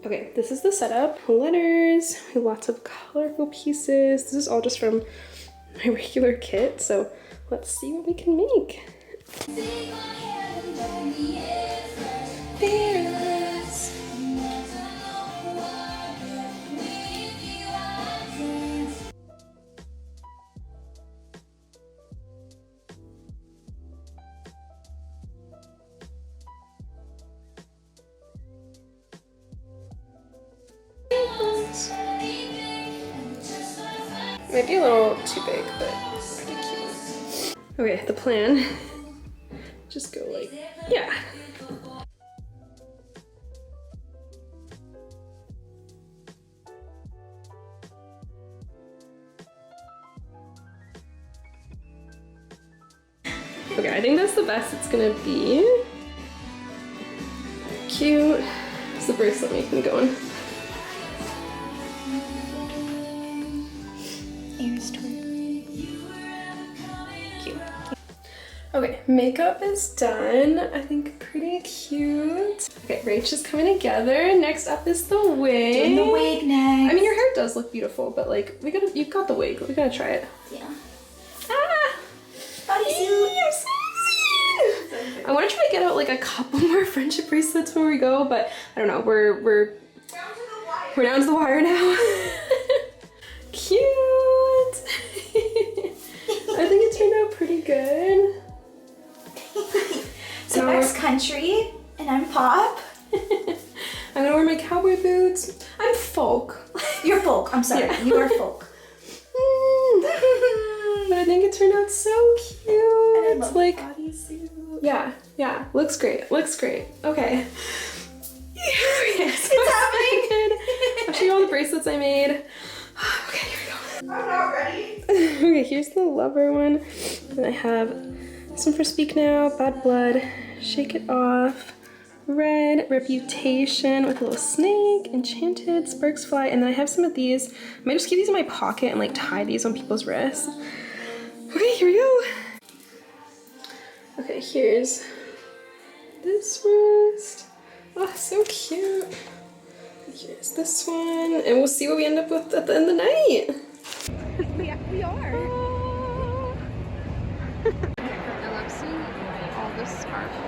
Okay, this is the setup. Letters, lots of colorful pieces. This is all just from my regular kit, so let's see what we can make. Might be a little too big, but pretty cute. Okay, the plan. Just go like, yeah. Okay, I think that's the best it's gonna be. Cute. It's the bracelet making going. Eras Tour. Cute. Okay, makeup is done. I think pretty cute. Okay, Rach is coming together. Next up is the wig. Doing the wig next. I mean, your hair does look beautiful, but like, you've got the wig. We gotta try it. Yeah. Ah! Bodysuit. I want to try to get out like a couple more friendship bracelets before we go, but I don't know. We're down to the wire now. Cute. I think it turned out pretty good. So next country, and I'm pop. I'm gonna wear my cowboy boots. I'm folk. You're folk. I'm sorry. Yeah. You are folk. But I think it turned out so cute. And I love like, the bodysuit. yeah. Looks great. Okay. It's happening. I'll show you all the bracelets I made. Okay, here we go. I'm not ready. Okay, here's the lover one. Then I have this one for Speak Now, Bad Blood, Shake It Off, Red, Reputation with a little snake, Enchanted, Sparks Fly, and then I have some of these. I might just keep these in my pocket and like tie these on people's wrists. Okay, here we go. Okay, here's this wrist. Oh, so cute. Here's this one, and we'll see what we end up with at the end of the night. We are. I love seeing all the sparkles.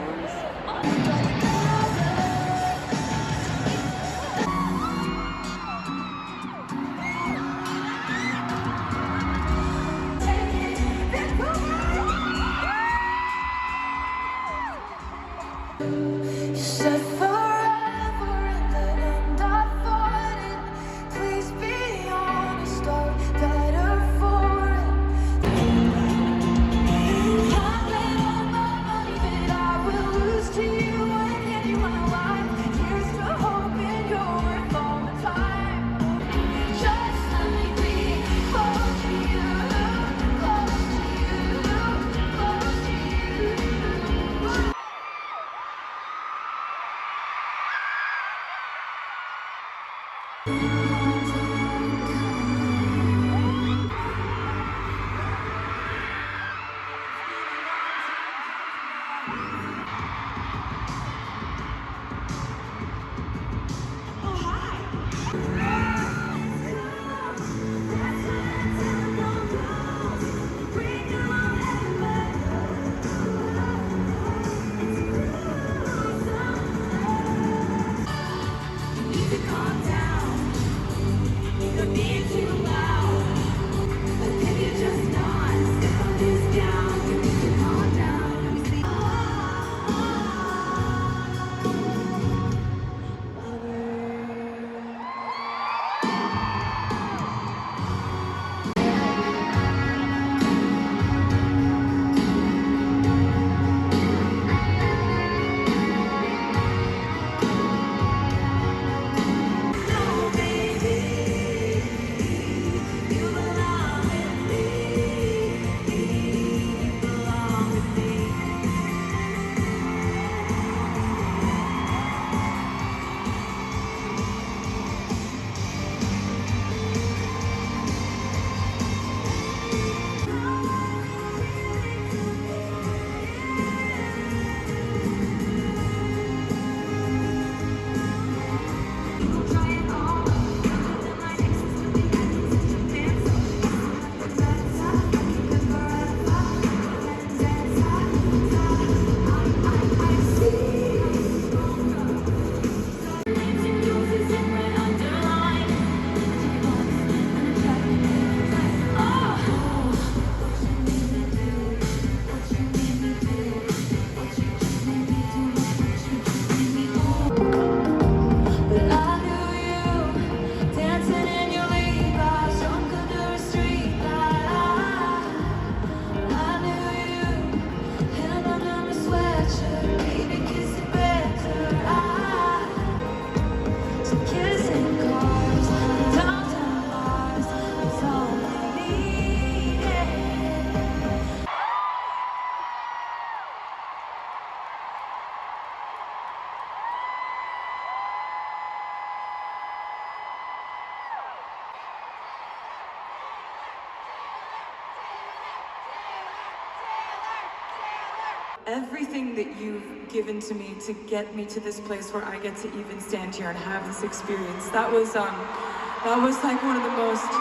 everything that you've given to me to get me to this place where I get to even stand here and have this experience. That was like one of the most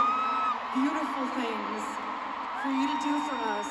beautiful things for you to do for us.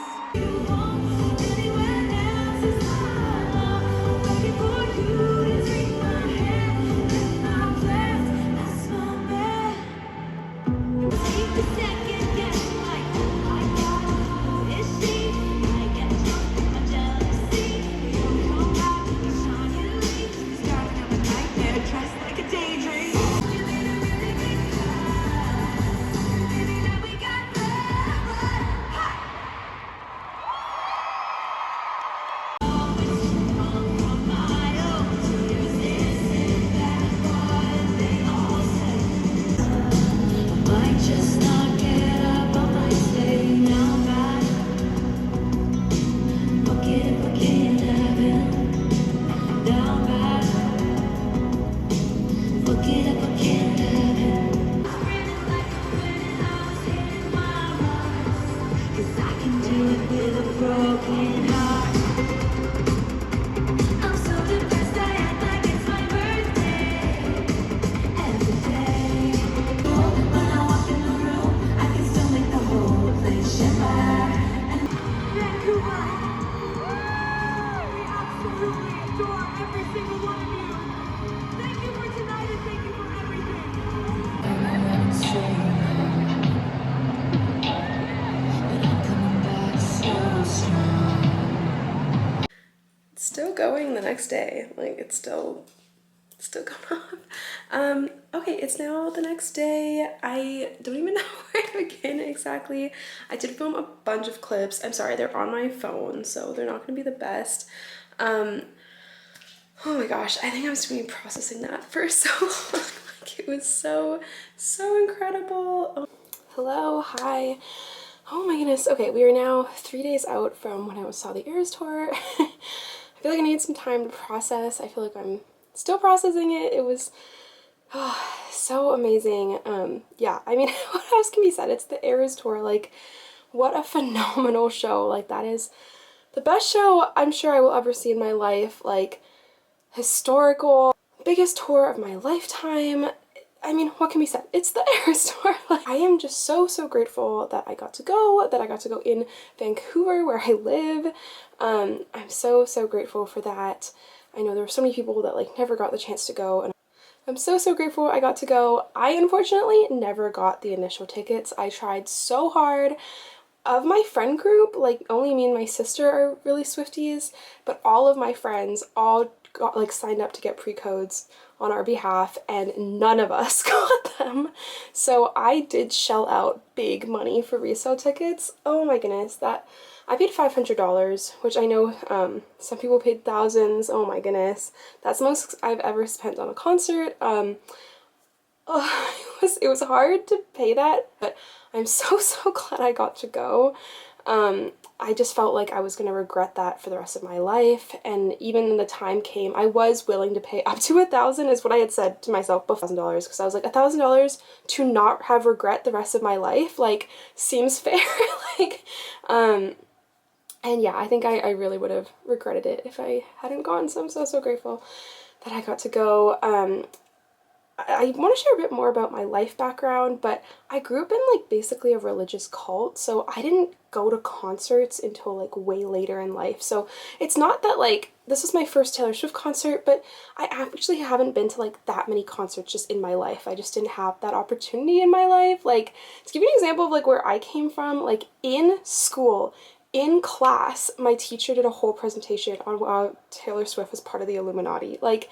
Still going the next day, like it's still coming off. Okay, it's now the next day. I don't even know where to begin exactly. I did film a bunch of clips. I'm sorry, they're on my phone, so they're not gonna be the best. Oh my gosh, I think I was gonna be processing that for so long. Like it was so incredible. Oh. Hello, hi. Oh my goodness. Okay, we are now 3 days out from when I saw the Eras Tour. I feel like I need some time to process. I feel like I'm still processing it. It was so amazing. Yeah, I mean, what else can be said? It's the Eras Tour. Like, what a phenomenal show. Like, that is the best show I'm sure I will ever see in my life. Like, historical, biggest tour of my lifetime. I mean, what can be said? It's the Eras Tour. Like, I am just so grateful that I got to go in Vancouver where I live. I'm so grateful for that. I know there were so many people that like never got the chance to go, and I'm so grateful I got to go. I unfortunately never got the initial tickets. I tried so hard. Of my friend group, like only me and my sister are really Swifties, but all of my friends all got like signed up to get pre-codes on our behalf, and none of us got them. So I did shell out big money for resale tickets. Oh my goodness, that I paid $500, which I know some people paid thousands. Oh my goodness, that's the most I've ever spent on a concert. It was hard to pay that, but I'm so glad I got to go. I just felt like I was going to regret that for the rest of my life, and even when the time came, I was willing to pay up to $1,000 is what I had said to myself before. $1,000, because I was like, $1,000 to not have regret the rest of my life, like, seems fair. Like, and yeah, I think I really would have regretted it if I hadn't gone, so I'm so grateful that I got to go. I want to share a bit more about my life background, but I grew up in like basically a religious cult, so I didn't go to concerts until like way later in life. So it's not that like this was my first Taylor Swift concert, but I actually haven't been to like that many concerts just in my life. I just didn't have that opportunity in my life. Like, to give you an example of like where I came from, like in school, in class, my teacher did a whole presentation on how Taylor Swift was part of the Illuminati. Like,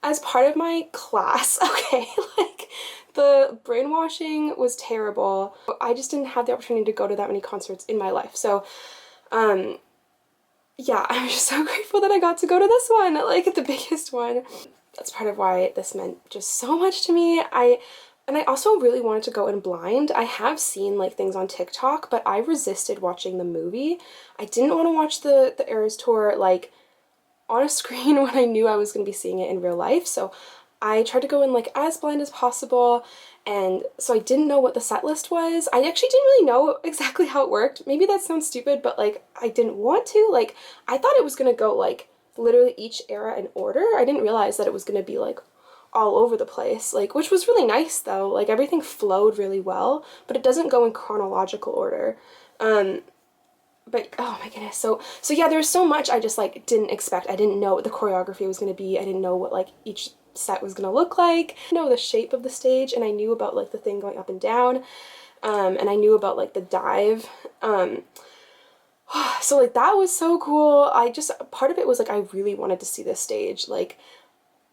as part of my class, okay, like, the brainwashing was terrible. I just didn't have the opportunity to go to that many concerts in my life. So, yeah, I'm just so grateful that I got to go to this one, like, the biggest one. That's part of why this meant just so much to me. And I also really wanted to go in blind. I have seen like things on TikTok, but I resisted watching the movie. I didn't want to watch the Eras Tour like on a screen when I knew I was going to be seeing it in real life. So I tried to go in like as blind as possible, and so I didn't know what the set list was. I actually didn't really know exactly how it worked. Maybe that sounds stupid, but like I didn't want to. Like I thought it was gonna go like literally each era in order. I didn't realize that it was gonna be like all over the place, like, which was really nice though. Like everything flowed really well, but it doesn't go in chronological order. But oh my goodness, so yeah, there was so much I just like didn't expect. I didn't know what the choreography was gonna be. I didn't know what like each set was gonna look like. I know the shape of the stage, and I knew about like the thing going up and down, and I knew about like the dive. So like that was so cool. I just, part of it was like I really wanted to see this stage. Like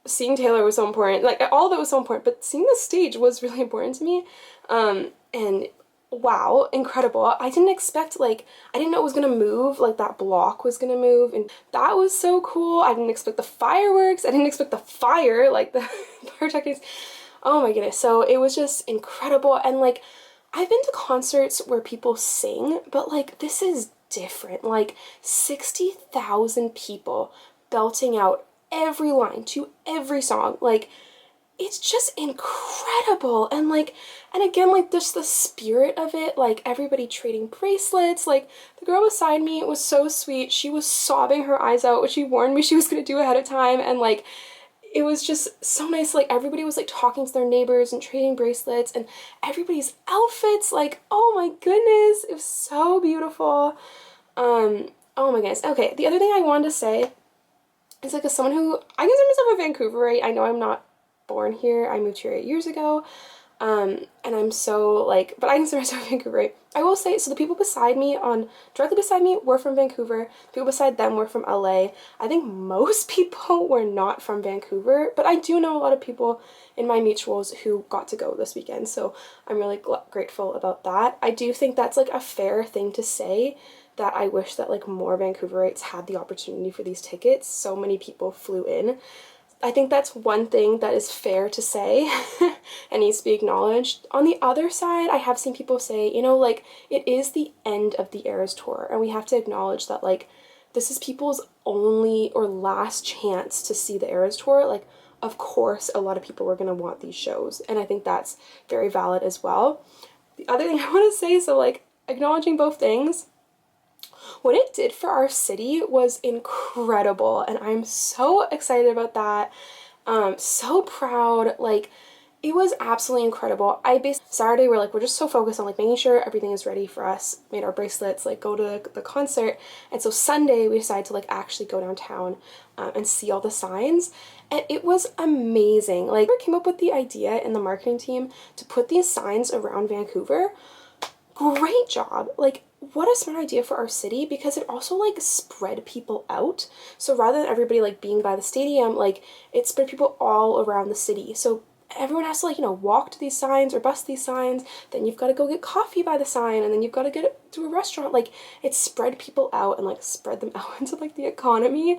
seeing Taylor was so important. Like all of it was so important, but seeing the stage was really important to me. And wow, incredible. I didn't expect, like, I didn't know it was gonna move, like that block was gonna move, and that was so cool. I didn't expect the fireworks. I didn't expect the fire, like the pyrotechnics. Oh my goodness. So it was just incredible. And like, I've been to concerts where people sing, but like this is different. Like 60,000 people belting out every line to every song. Like, it's just incredible. And like, and again, like just the spirit of it, like everybody trading bracelets. Like the girl beside me was so sweet. She was sobbing her eyes out, which she warned me she was going to do ahead of time. And like, it was just so nice. Like everybody was like talking to their neighbors and trading bracelets, and everybody's outfits, like, oh my goodness, it was so beautiful. Oh my goodness. Okay, the other thing I wanted to say is, like, as someone who, I consider myself a Vancouverite. I know I'm not born here. I moved here 8 years ago. And I'm so like, but I consider myself a Vancouverite. I will say, so the people beside me directly beside me were from Vancouver. People beside them were from LA. I think most people were not from Vancouver, but I do know a lot of people in my mutuals who got to go this weekend. So I'm really grateful about that. I do think that's like a fair thing to say, that I wish that like more Vancouverites had the opportunity for these tickets. So many people flew in. I think that's one thing that is fair to say and needs to be acknowledged. On the other side, I have seen people say, you know, like, it is the end of the Eras Tour, and we have to acknowledge that, like, this is people's only or last chance to see the Eras Tour. Like, of course, a lot of people were going to want these shows, and I think that's very valid as well. The other thing I want to say, so, like, acknowledging both things, what it did for our city was incredible, and I'm so excited about that. So proud. Like, it was absolutely incredible. Saturday we're just so focused on like making sure everything is ready for us, made our bracelets, like go to the concert, and so Sunday we decided to like actually go downtown and see all the signs, and it was amazing. Like, we came up with the idea in the marketing team to put these signs around Vancouver. Great job. Like, what a smart idea for our city, because it also like spread people out. So rather than everybody like being by the stadium, like it spread people all around the city. So everyone has to like, you know, walk to these signs or bus these signs, then you've got to go get coffee by the sign, and then you've got to get to a restaurant. Like, it spread people out and like spread them out into like the economy.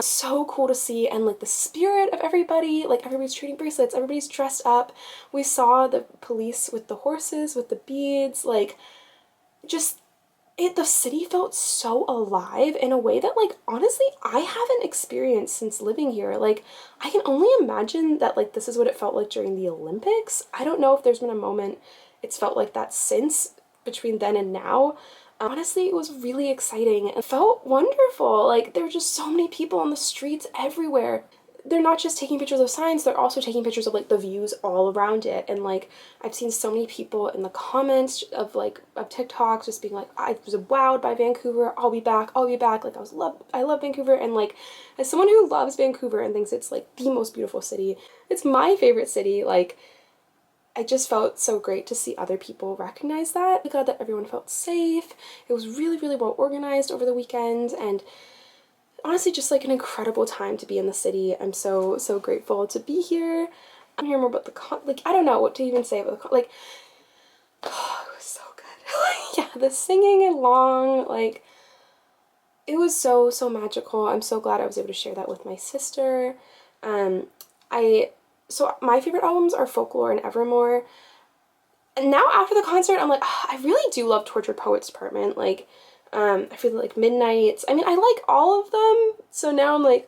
So cool to see. And like the spirit of everybody, like everybody's trading bracelets, everybody's dressed up. We saw the police with the horses, with the beads, like just the city felt so alive in a way that, like, honestly, I haven't experienced since living here. Like, I can only imagine that, like, this is what it felt like during the Olympics. I don't know if there's been a moment it's felt like that since, between then and now. Honestly, it was really exciting. It felt wonderful. Like, there were just so many people on the streets everywhere. They're not just taking pictures of signs, they're also taking pictures of like the views all around it. And like, I've seen so many people in the comments of TikToks just being like, I was wowed by Vancouver, I'll be back. Like, I love Vancouver. And like, as someone who loves Vancouver and thinks it's like the most beautiful city, it's my favorite city, like, I just felt so great to see other people recognize that. I'm glad that everyone felt safe. It was really, really well organized over the weekend, and honestly, just like an incredible time to be in the city. I'm so grateful to be here. I'm hearing more about the I don't know what to even say about the like, oh, it was so good. Yeah, the singing along, like, it was so magical. I'm so glad I was able to share that with my sister. So my favorite albums are Folklore and Evermore. And now after the concert, I'm like, oh, I really do love Tortured Poets Department. Like, I feel like Midnights. I mean, I like all of them. So now I'm like,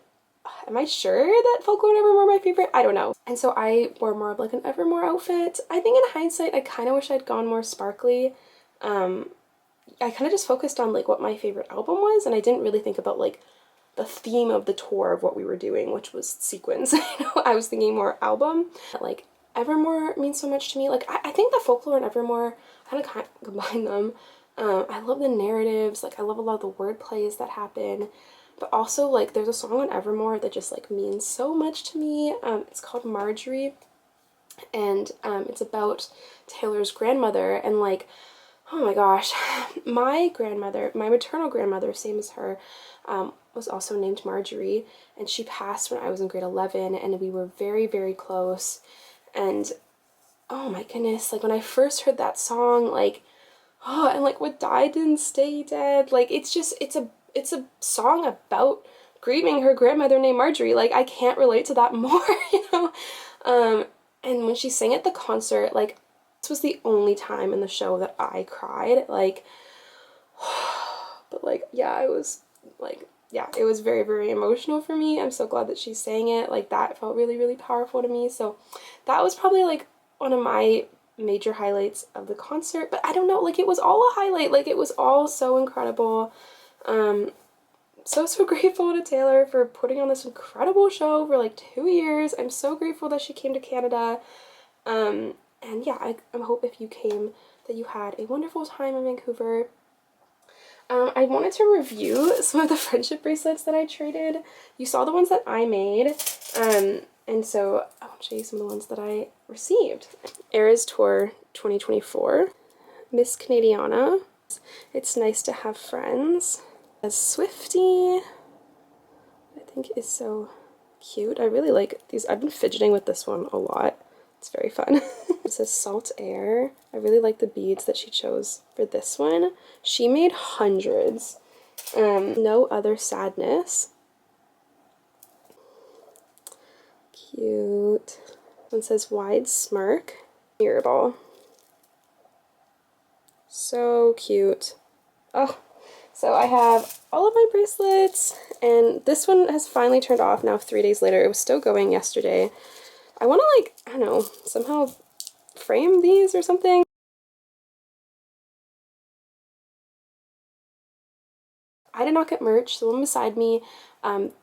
am I sure that Folklore and Evermore are my favorite? I don't know. And so I wore more of like an Evermore outfit. I think in hindsight, I kind of wish I'd gone more sparkly. I kind of just focused on like what my favorite album was, and I didn't really think about like the theme of the tour of what we were doing, which was sequins. I was thinking more album. Like Evermore means so much to me. Like I think the Folklore and Evermore, I kind of combine them. I love the narratives. Like I love a lot of the word plays that happen. But also like there's a song on Evermore that just like means so much to me. It's called Marjorie, and it's about Taylor's grandmother, and like, oh my gosh, my grandmother, my maternal grandmother, same as her, was also named Marjorie, and she passed when I was in grade 11, and we were very, very close. And oh my goodness, like when I first heard that song, like, oh, and like what died didn't stay dead. Like it's just, it's a song about grieving her grandmother named Marjorie. Like I can't relate to that more, you know? And when she sang at the concert, like this was the only time in the show that I cried. Like, but like, yeah, it was like, yeah, it was very, very emotional for me. I'm so glad that she sang it. Like that felt really, really powerful to me. So that was probably like one of my major highlights of the concert. But I don't know, like it was all a highlight. Like it was all so incredible. So grateful to Taylor for putting on this incredible show for like 2 years. I'm so grateful that she came to Canada. And yeah, I hope if you came that you had a wonderful time in Vancouver. I wanted to review some of the friendship bracelets that I traded. You saw the ones that I made, and so I want to show you some of the ones that I received. Eras Tour 2024, Miss Canadiana, It's Nice to Have Friends, a Swiftie, I think is so cute. I really like these. I've been fidgeting with this one a lot. It's very fun. It says Salt Air. I really like the beads that she chose for this one. She made hundreds. No Other Sadness. Cute. One says Wide Smirk. Mirror Ball. So cute. Oh, so I have all of my bracelets, and this one has finally turned off now 3 days later. It was still going yesterday. I want to, like, I don't know, somehow frame these or something. I did not get merch. The one beside me,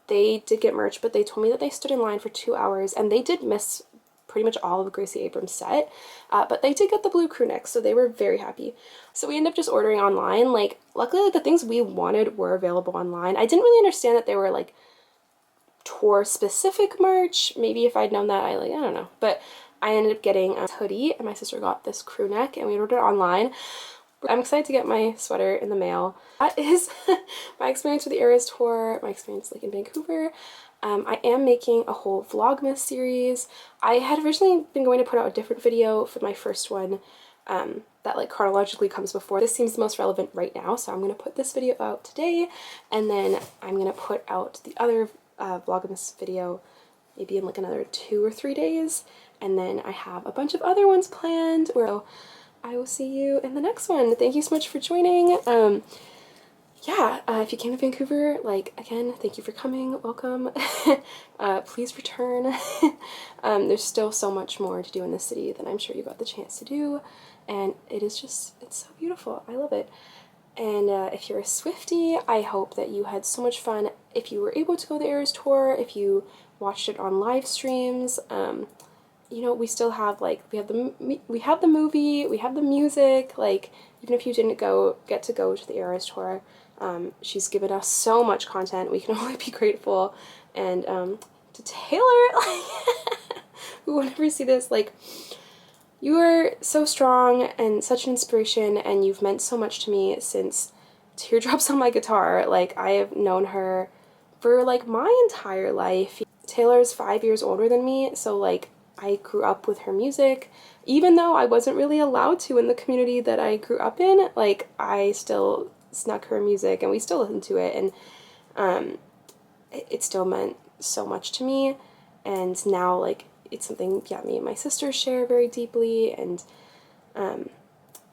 they did get merch, but they told me that they stood in line for 2 hours, and they did miss pretty much all of Gracie Abrams' set, but they did get the blue crew neck, so they were very happy. So we ended up just ordering online. Like, luckily, like, the things we wanted were available online. I didn't really understand that they were, like, tour specific merch. Maybe if I'd known that, I don't know. But I ended up getting a hoodie, and my sister got this crew neck, and we ordered it online. I'm excited to get my sweater in the mail. That is my experience with the Eras Tour, my experience like in Vancouver. I am making a whole Vlogmas series. I had originally been going to put out a different video for my first one that like chronologically comes before. This seems the most relevant right now, so I'm going to put this video out today, and then I'm going to put out the other Vlogmas video maybe in like another 2 or 3 days, and then I have a bunch of other ones planned where I will see you in the next one. Thank you so much for joining. Yeah, if you came to Vancouver, like, again, thank you for coming, welcome. Please return. There's still so much more to do in this city than I'm sure you got the chance to do, and it is just, it's so beautiful. I love it. And if you're a Swiftie, I hope that you had so much fun. If you were able to go to the Eras Tour, if you watched it on live streams, you know, we still have, like, we have the movie, we have the music. Like, even if you didn't get to go to the Eras Tour, she's given us so much content. We can only be grateful. And to Taylor, who will never see this, like, you are so strong and such an inspiration, and you've meant so much to me since Teardrops on My Guitar. Like, I have known her for, like, my entire life. Taylor's 5 years older than me, so, like, I grew up with her music. Even though I wasn't really allowed to in the community that I grew up in, like, I still snuck her music, and we still listen to it, and it still meant so much to me. And now, like, it's something, yeah, me and my sister share very deeply, and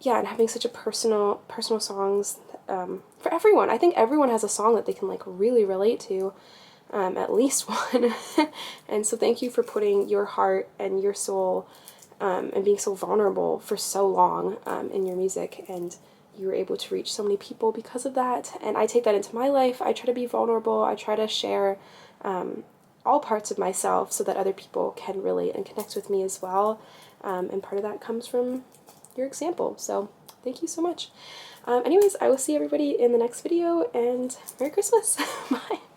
yeah, and having such a personal songs for everyone. I think everyone has a song that they can, like, really relate to. at least one. And so thank you for putting your heart and your soul and being so vulnerable for so long in your music, and you were able to reach so many people because of that. And I take that into my life. I try to be vulnerable. I try to share all parts of myself so that other people can relate and connect with me as well. And part of that comes from your example. So thank you so much. Anyways, I will see everybody in the next video, and Merry Christmas. Bye.